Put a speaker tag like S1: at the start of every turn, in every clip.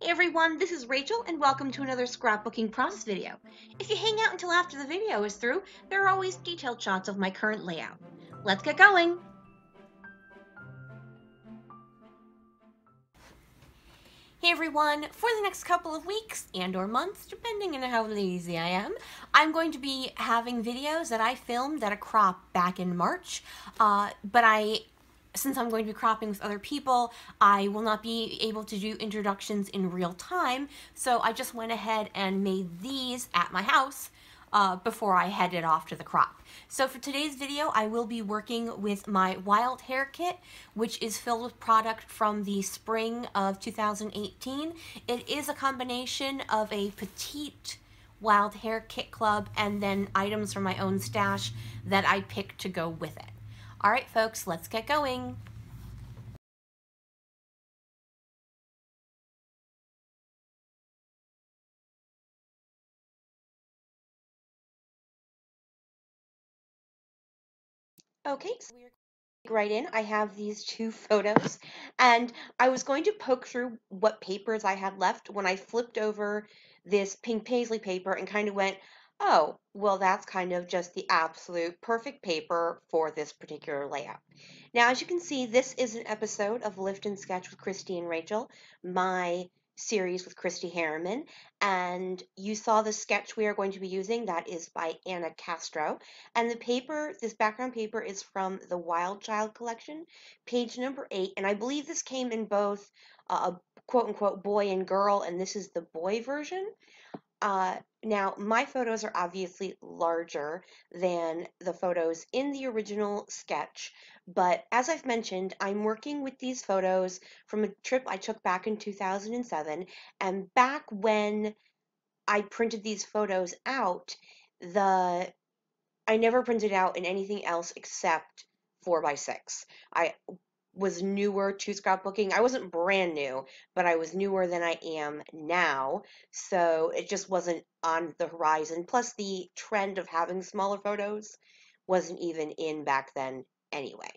S1: Hey everyone, this is Rachel and welcome to another scrapbooking process video. If you hang out until after the video is through, there are always detailed shots of my current layout. Let's get going! Hey everyone, for the next couple of weeks and or months, depending on how lazy I am, I'm going to be having videos that I filmed at a crop back in March, since I'm going to be cropping with other people, I will not be able to do introductions in real time, so I just went ahead and made these at my house before I headed off to the crop. So for today's video, I will be working with my wild hair kit, which is filled with product from the spring of 2018. It is a combination of a petite wild hair kit club and then items from my own stash that I picked to go with it. All right, folks, let's get going. Okay, so we're right in. I have these two photos, and I was going to poke through what papers I had left when I flipped over this pink paisley paper and kind of went, oh, well, that's kind of just the absolute perfect paper for this particular layout. Now, as you can see, this is an episode of Lift and Sketch with Christy and Rachel, my series with Christy Harriman, and you saw the sketch we are going to be using. That is by Ana Castro, and the paper, this background paper, is from the Wild Child collection, page number 8, and I believe this came in both a quote-unquote boy and girl, and this is the boy version. Now, my photos are obviously larger than the photos in the original sketch, but as I've mentioned, I'm working with these photos from a trip I took back in 2007, and back when I printed these photos out, I never printed out in anything else except 4x6. I was newer to scrapbooking. I wasn't brand new, but I was newer than I am now. So it just wasn't on the horizon. Plus, the trend of having smaller photos wasn't even in back then anyway.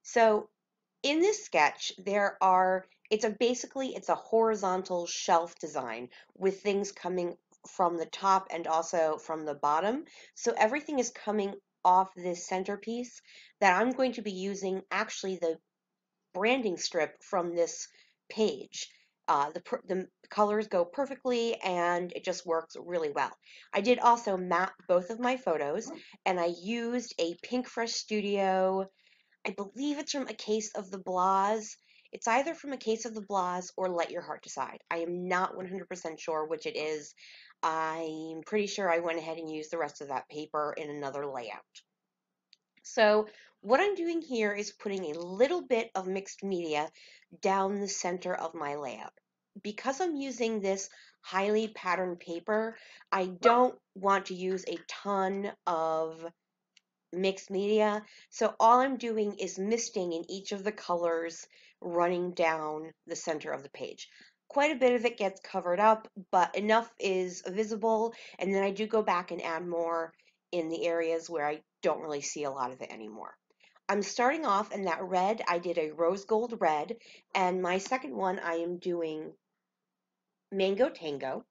S1: So in this sketch, it's a horizontal shelf design with things coming from the top and also from the bottom. So everything is coming off this centerpiece that I'm going to be using actually the branding strip from this page. The colors go perfectly and it just works really well. I did also map both of my photos and I used a Pink Fresh Studio, I believe it's from A Case of the Blahs. It's either from A Case of the Blahs or Let Your Heart Decide. I am not 100% sure which it is. I'm pretty sure I went ahead and used the rest of that paper in another layout. So what I'm doing here is putting a little bit of mixed media down the center of my layout. Because I'm using this highly patterned paper, I don't want to use a ton of mixed media. So all I'm doing is misting in each of the colors running down the center of the page. Quite a bit of it gets covered up, but enough is visible, and then I do go back and add more in the areas where I don't really see a lot of it anymore. I'm starting off in that red. I did a rose gold red, and my second one I am doing Mango Tango,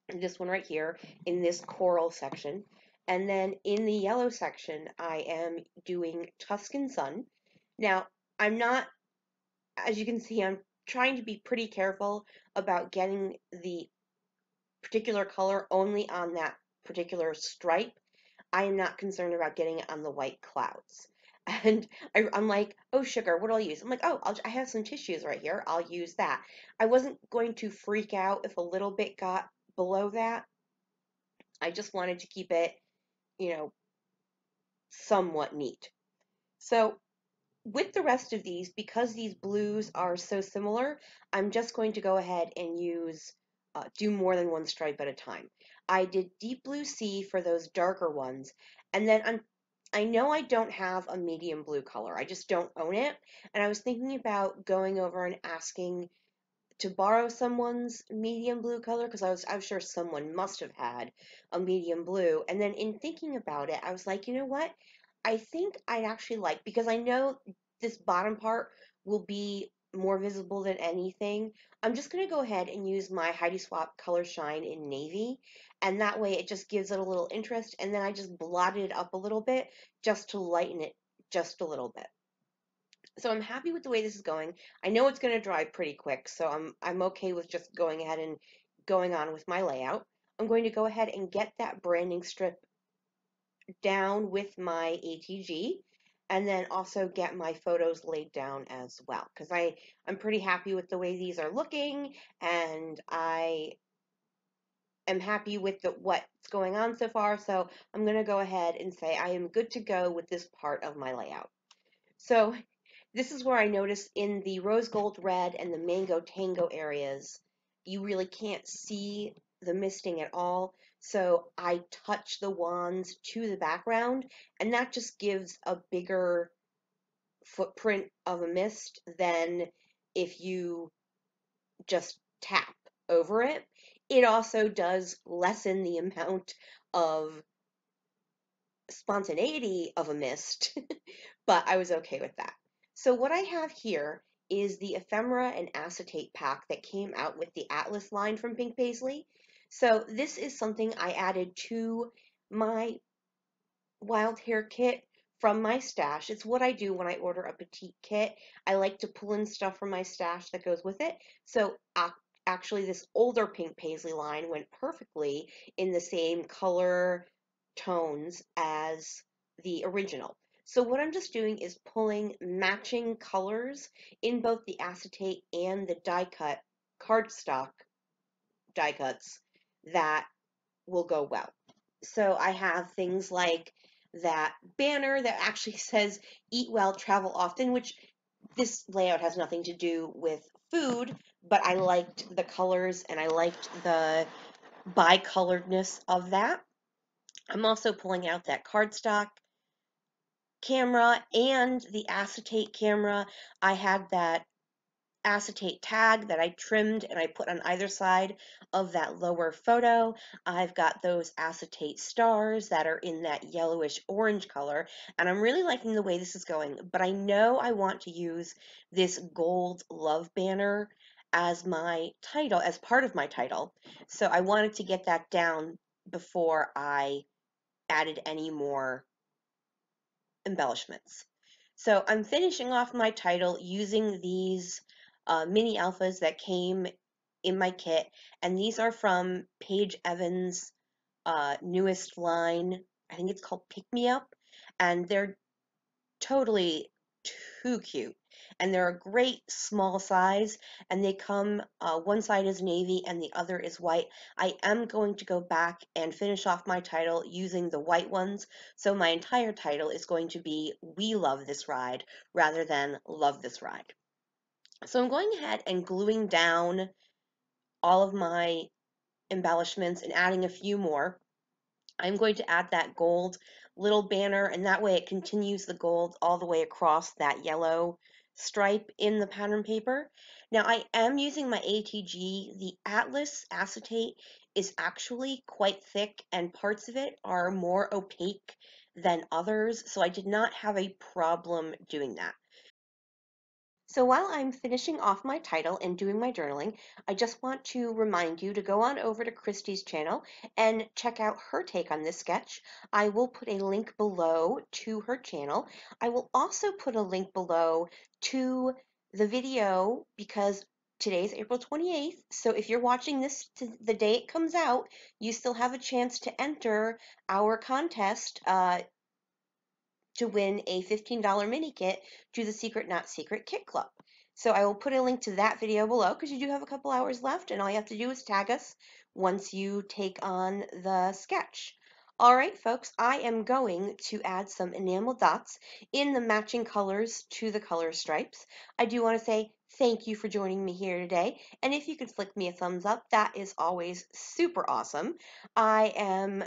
S1: this one right here in this coral section. And then in the yellow section, I am doing Tuscan Sun. Now, I'm not, as you can see, I'm trying to be pretty careful about getting the particular color only on that particular stripe. I am not concerned about getting it on the white clouds. And I'm like, oh, sugar, what will I use? I'm like, oh, I have some tissues right here. I'll use that. I wasn't going to freak out if a little bit got below that. I just wanted to keep it, you know, somewhat neat. So with the rest of these, because these blues are so similar, I'm just going to go ahead and do more than one stripe at a time. I did deep blue sea for those darker ones, and then I know I don't have a medium blue color. I just don't own it, and I was thinking about going over and asking to borrow someone's medium blue color because I was sure someone must have had a medium blue. And then in thinking about it, I was like, you know what? I think I'd actually like, because I know this bottom part will be more visible than anything, I'm just going to go ahead and use my Heidi Swap Color Shine in navy, and that way it just gives it a little interest, and then I just blotted it up a little bit just to lighten it just a little bit. So I'm happy with the way this is going. I know it's going to dry pretty quick, so I'm okay with just going ahead and going on with my layout. I'm going to go ahead and get that branding strip down with my ATG, and then also get my photos laid down as well, because I'm pretty happy with the way these are looking, and I am happy with what's going on so far. So I'm going to go ahead and say I am good to go with this part of my layout. So this is where I notice in the rose gold red and the mango tango areas, you really can't see the misting at all. So I touch the wands to the background, and that just gives a bigger footprint of a mist than if you just tap over it. It also does lessen the amount of spontaneity of a mist, but I was okay with that. So what I have here is the ephemera and acetate pack that came out with the Atlas line from Pink Paisley. So this is something I added to my wild hair kit from my stash. It's what I do when I order a petite kit. I like to pull in stuff from my stash that goes with it. So actually this older Pink Paisley line went perfectly in the same color tones as the original. So what I'm just doing is pulling matching colors in both the acetate and the die cut cardstock die cuts that will go well. So I have things like that banner that actually says eat well, travel often, which this layout has nothing to do with food, but I liked the colors and I liked the bicoloredness of that. I'm also pulling out that cardstock camera and the acetate camera. I had that acetate tag that I trimmed and I put on either side of that lower photo. I've got those acetate stars that are in that yellowish orange color, and I'm really liking the way this is going, but I know I want to use this gold love banner as my title, as part of my title. So I wanted to get that down before I added any more embellishments. So I'm finishing off my title using these mini alphas that came in my kit, and these are from Paige Evans' newest line. I think it's called Pick Me Up, and they're totally too cute. And they're a great small size, and they come, one side is navy and the other is white. I am going to go back and finish off my title using the white ones, so my entire title is going to be We Love This Ride rather than Love This Ride. So I'm going ahead and gluing down all of my embellishments and adding a few more. I'm going to add that gold little banner, and that way it continues the gold all the way across that yellow stripe in the pattern paper. Now I am using my ATG. The Atlas acetate is actually quite thick, and parts of it are more opaque than others, so I did not have a problem doing that. So while I'm finishing off my title and doing my journaling, I just want to remind you to go on over to Christy's channel and check out her take on this sketch. I will put a link below to her channel. I will also put a link below to the video because today's April 28th. So if you're watching this to the day it comes out, you still have a chance to enter our contest. To win a $15 mini kit to the Secret Not Secret Kit Club. So I will put a link to that video below because you do have a couple hours left, and all you have to do is tag us once you take on the sketch. All right, folks, I am going to add some enamel dots in the matching colors to the color stripes. I do want to say thank you for joining me here today, and if you could flick me a thumbs up, that is always super awesome. I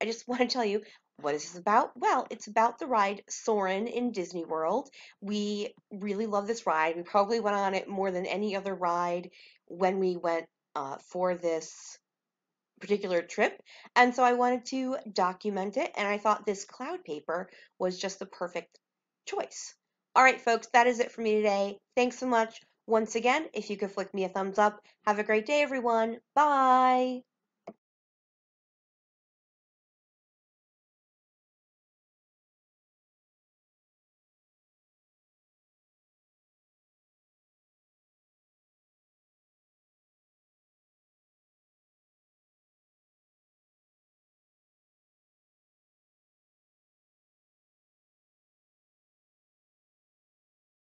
S1: just want to tell you, what is this about? Well, it's about the ride Soarin' in Disney World. We really love this ride. We probably went on it more than any other ride when we went for this particular trip. And so I wanted to document it, and I thought this cloud paper was just the perfect choice. All right, folks, that is it for me today. Thanks so much. Once again, if you could flick me a thumbs up. Have a great day, everyone. Bye.